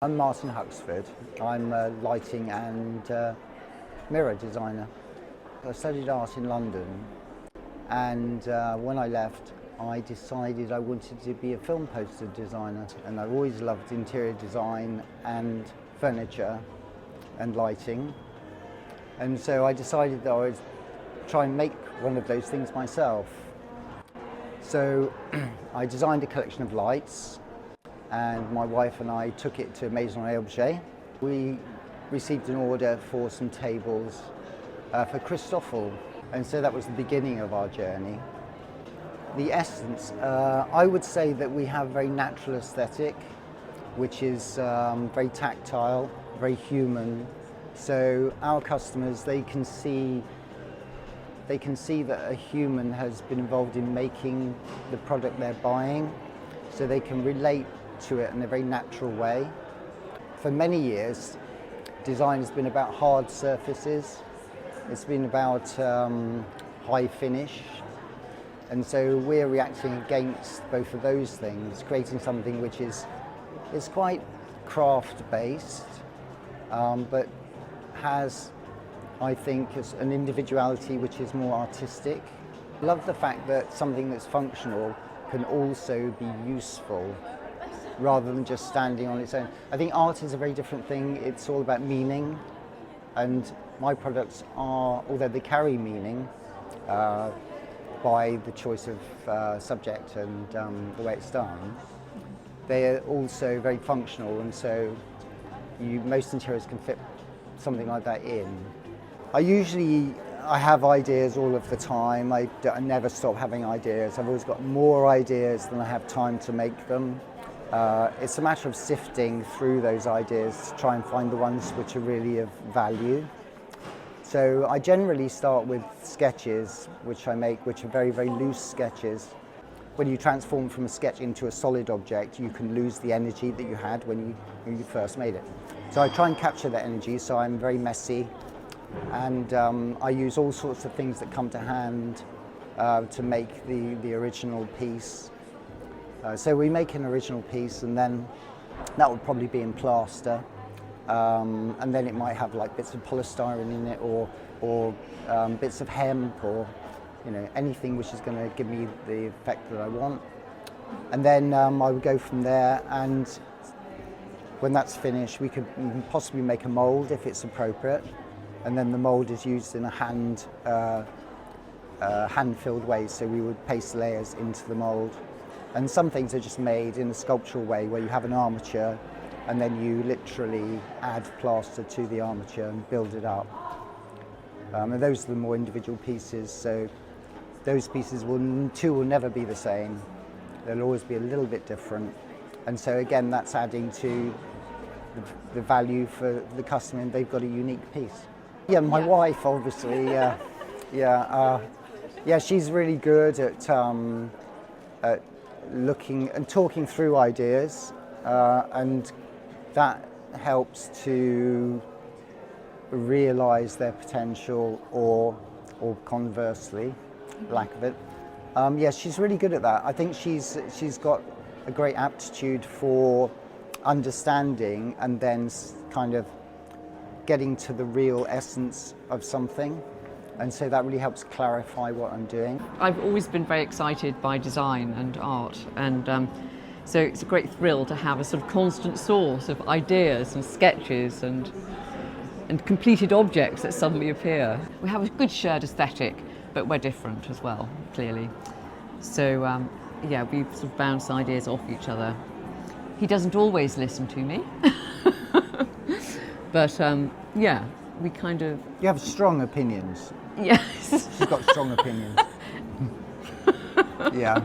I'm Martin Huxford. I'm a lighting and mirror designer. I studied art in London, and when I left I decided I wanted to be a film poster designer, and I've always loved interior design and furniture and lighting, and so I decided that I would try and make one of those things myself. So I designed a collection of lights, and my wife and I took it to Maison et Objet. We received an order for some tables for Christoffel, and so that was the beginning of our journey. The essence, I would say that we have a very natural aesthetic, which is very tactile, very human. So our customers, they can see that a human has been involved in making the product they're buying, so they can relate to it in a very natural way. For many years, design has been about hard surfaces. It's been about high finish, and so we're reacting against both of those things, creating something which is quite craft-based, but has, I think, an individuality which is more artistic. I love the fact that something that's functional can also be useful, rather than just standing on its own. I think art is a very different thing. It's all about meaning, and my products are, although they carry meaning by the choice of subject and the way it's done, they are also very functional, and so most interiors can fit something like that in. I have ideas all of the time. I never stop having ideas. I've always got more ideas than I have time to make them. It's a matter of sifting through those ideas to try and find the ones which are really of value. So I generally start with sketches which I make, which are very, very loose sketches. When you transform from a sketch into a solid object, you can lose the energy that you had when you first made it. So I try and capture that energy, so I'm very messy, and I use all sorts of things that come to hand to make the original piece. So we make an original piece, and then that would probably be in plaster, and then it might have like bits of polystyrene in it, or bits of hemp, or anything which is going to give me the effect that I want. And then I would go from there, and when that's finished, we can possibly make a mould if it's appropriate, and then the mould is used in a hand-filled way, so we would paste layers into the mould. And some things are just made in a sculptural way, where you have an armature and then you literally add plaster to the armature and build it up. And those are the more individual pieces, so those pieces will never be the same. They'll always be a little bit different. And so again, that's adding to the value for the customer, and they've got a unique piece. Yeah, my wife, obviously, she's really good at looking and talking through ideas, and that helps to realise their potential, or conversely, lack of it. She's really good at that. I think she's got a great aptitude for understanding and then kind of getting to the real essence of something, and so that really helps clarify what I'm doing. I've always been very excited by design and art, and so it's a great thrill to have a sort of constant source of ideas and sketches and completed objects that suddenly appear. We have a good shared aesthetic, but we're different as well, clearly. So we sort of bounce ideas off each other. He doesn't always listen to me, but we kind of... You have strong opinions. Yes. She's got strong opinions. Yeah.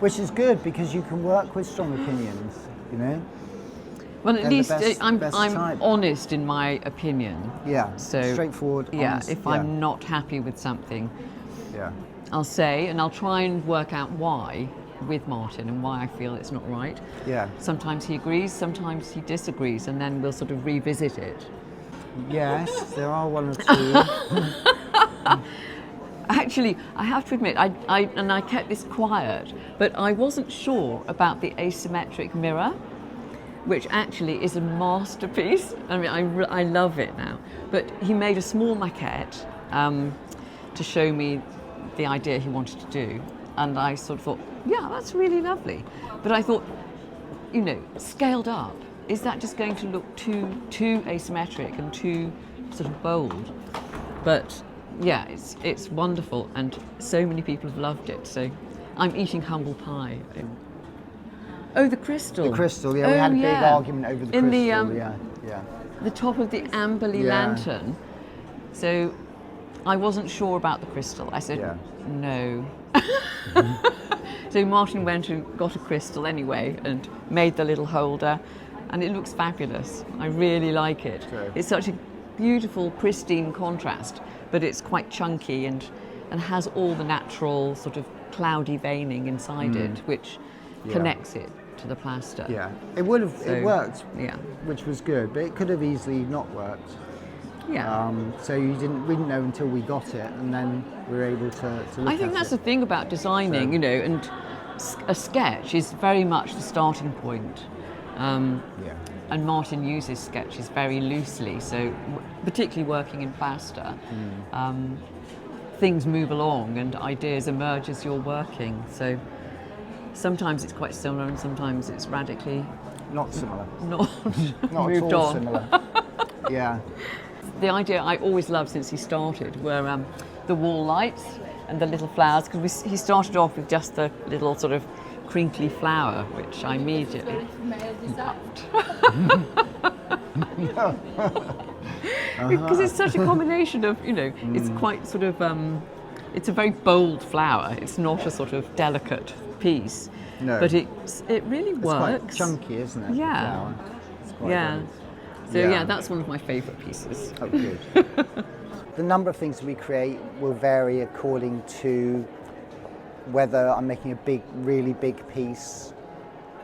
Which is good, because you can work with strong opinions, Well, at They're least the I'm type. honest in my opinion. Yeah, so straightforward, Yeah, honest, if I'm not happy with something, yeah. I'll say, and I'll try and work out why with Martin and why I feel it's not right. Yeah. Sometimes he agrees, sometimes he disagrees, and then we'll sort of revisit it. Yes, there are one or two. Actually, I have to admit, I kept this quiet, but I wasn't sure about the asymmetric mirror. which actually is a masterpiece. I mean, I love it now. But he made a small maquette to show me the idea he wanted to do. And I sort of thought, yeah, that's really lovely. But I thought, you know, scaled up, is that just going to look too asymmetric and too sort of bold? But yeah, it's wonderful, and so many people have loved it. So I'm eating humble pie. Oh, the crystal. The crystal, yeah. We had a big argument over the crystal. The top of the amberly lantern. So I wasn't sure about the crystal. I said, no. So Martin went and got a crystal anyway and made the little holder, and it looks fabulous. I really like it. Sure. It's such a beautiful, pristine contrast, but it's quite chunky and has all the natural sort of cloudy veining inside it, which connects it to the plaster. Yeah, it worked, yeah, which was good, but it could have easily not worked. Yeah. So we didn't know until we got it, and then we were able to look I think at that's it. the thing about designing, you know, and a sketch is very much the starting point. And Martin uses sketches very loosely, so particularly working in plaster, things move along and ideas emerge as you're working. So sometimes it's quite similar and sometimes it's radically Not similar. not Not moved at all on. similar. Yeah. The idea I always loved since he started were the wall lights and the little flowers, because he started off with just the little sort of crinkly flower, which I immediately loved. Because it's such a combination of, you know, it's quite sort of, it's a very bold flower. It's not a sort of delicate piece, No. but it really It's works. quite chunky, isn't it? the Yeah. flower? It's quite Yeah. good. So Yeah. yeah, that's one of my favourite pieces. Oh, good. The number of things we create will vary according to whether I'm making a really big piece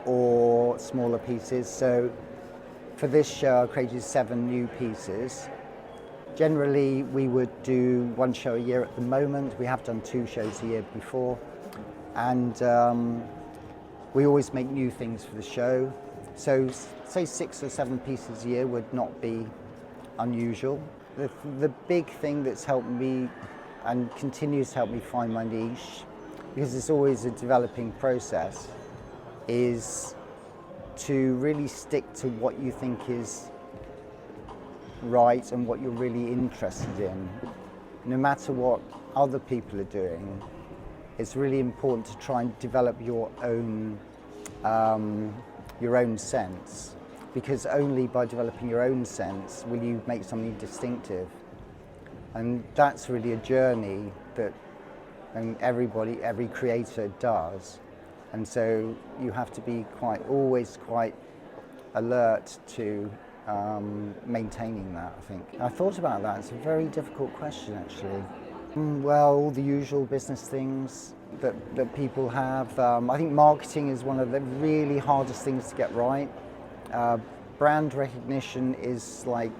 or smaller pieces. So for this show, I created 7 new pieces. Generally, we would do 1 show a year at the moment. We have done 2 shows a year before. And we always make new things for the show. So say 6 or 7 pieces a year would not be unusual. The big thing that's helped me and continues to help me find my niche, because it's always a developing process, is to really stick to what you think is right and what you're really interested in. No matter what other people are doing, it's really important to try and develop your own sense, because only by developing your own sense will you make something distinctive. And that's really a journey that every creator does. And so you have to be always quite alert to maintaining that, I think. I thought about that. It's a very difficult question, actually. Well, all the usual business things that people have. I think marketing is one of the really hardest things to get right. Brand recognition is like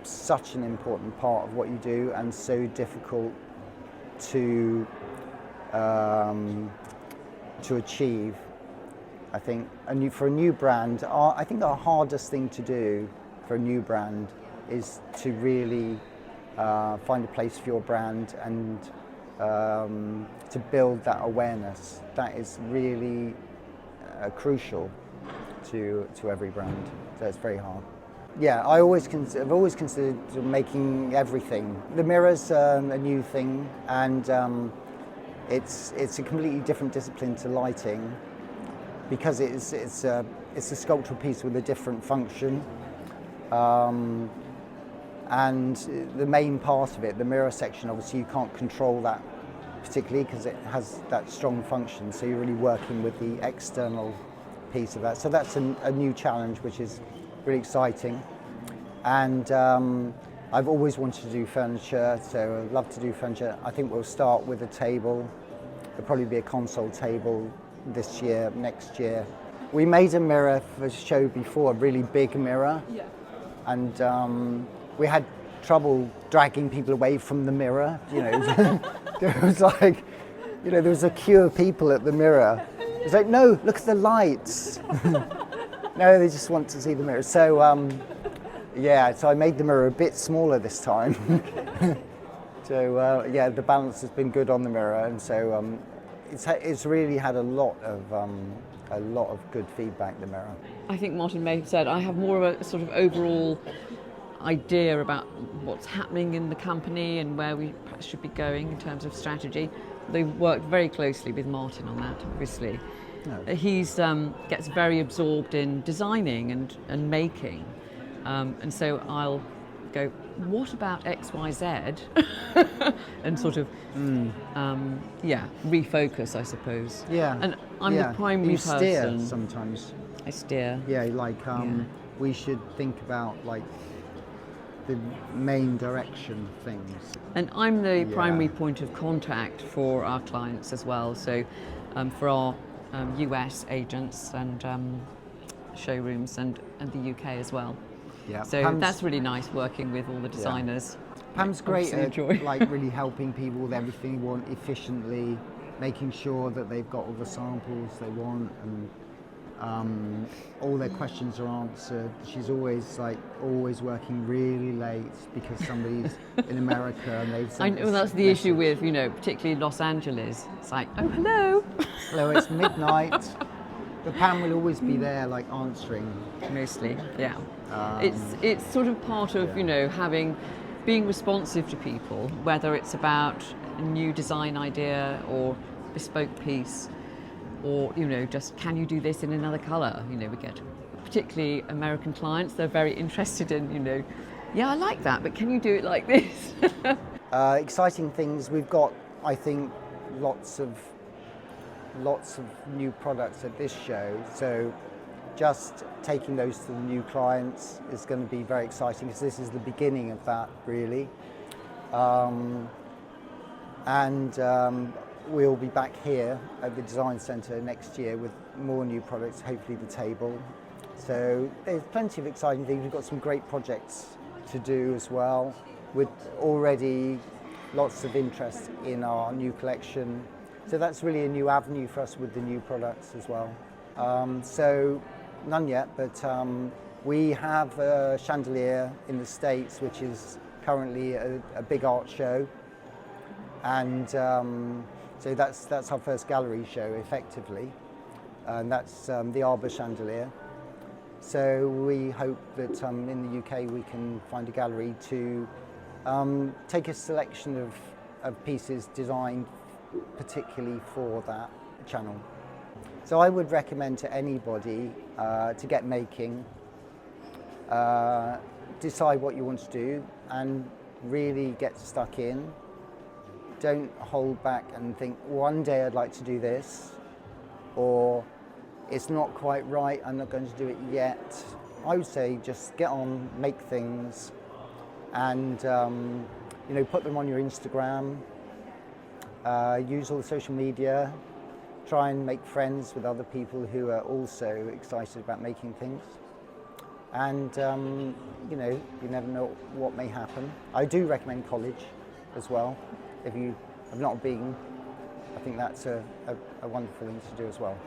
such an important part of what you do, and so difficult to achieve. I think for a new brand, I think the hardest thing to do for a new brand is to really find a place for your brand and to build that awareness. That is really crucial to every brand. So it's very hard. Yeah, I've always considered making everything. The mirror's a new thing, and it's a completely different discipline to lighting, because it's a sculptural piece with a different function. And the main part of it, the mirror section, obviously you can't control that particularly because it has that strong function, so you're really working with the external piece of that. So that's a new challenge, which is really exciting. And I've always wanted to do furniture, so I'd love to do furniture. I think we'll start with a table. There'll probably be a console table this year, next year. We made a mirror for a show before, a really big mirror. Yeah. And we had trouble dragging people away from the mirror, you know. There was like, you know, there was a queue of people at the mirror. It's like, no, look at the lights. No, they just want to see the mirror. So, yeah, so I made the mirror a bit smaller this time. So, yeah, the balance has been good on the mirror, and so it's really had a lot of good feedback, the mirror. I think Martin may have said, I have more of a sort of overall idea about what's happening in the company and where we perhaps should be going in terms of strategy. They worked very closely with Martin on that, obviously. No. He's gets very absorbed in designing and making, and so I'll go, what about XYZ? And sort of, yeah, refocus, I suppose. Yeah. And I'm yeah. the primary you person. steer sometimes. I steer. Yeah, like we should think about like the main direction of things. And I'm the primary point of contact for our clients as well. So for our US agents and showrooms and the UK as well. Yeah. So that's really nice working with all the designers. Pam's great at enjoy. like really helping people with everything they want efficiently, making sure that they've got all the samples they want and all their questions are answered. She's always working really late because somebody's in America and they've sent Well, that's the issue with, particularly Los Angeles. It's like, oh, hello. Hello, it's midnight. But Pam will always be there, like answering. Mostly, yeah. It's sort of part of, being responsive to people, whether it's about a new design idea or bespoke piece, or just can you do this in another colour? We get particularly American clients. They're very interested in yeah, I like that, but can you do it like this? Exciting things. We've got, I think, lots of new products at this show. So just taking those to the new clients is going to be very exciting because this is the beginning of that, really. We'll be back here at the Design Centre next year with more new products, hopefully the table. So there's plenty of exciting things. We've got some great projects to do as well, with already lots of interest in our new collection. So that's really a new avenue for us with the new products as well. So none yet, but we have a chandelier in the States, which is currently a big art show. And so that's our first gallery show, effectively. And that's the Arbor chandelier. So we hope that in the UK we can find a gallery to take a selection of pieces designed particularly for that channel. So I would recommend to anybody to get making, decide what you want to do and really get stuck in. Don't hold back and think, one day I'd like to do this, or it's not quite right, I'm not going to do it yet. I would say just get on, make things, and put them on your Instagram, use all the social media, try and make friends with other people who are also excited about making things. And you never know what may happen. I do recommend college as well. If you have not been, I think that's a wonderful thing to do as well.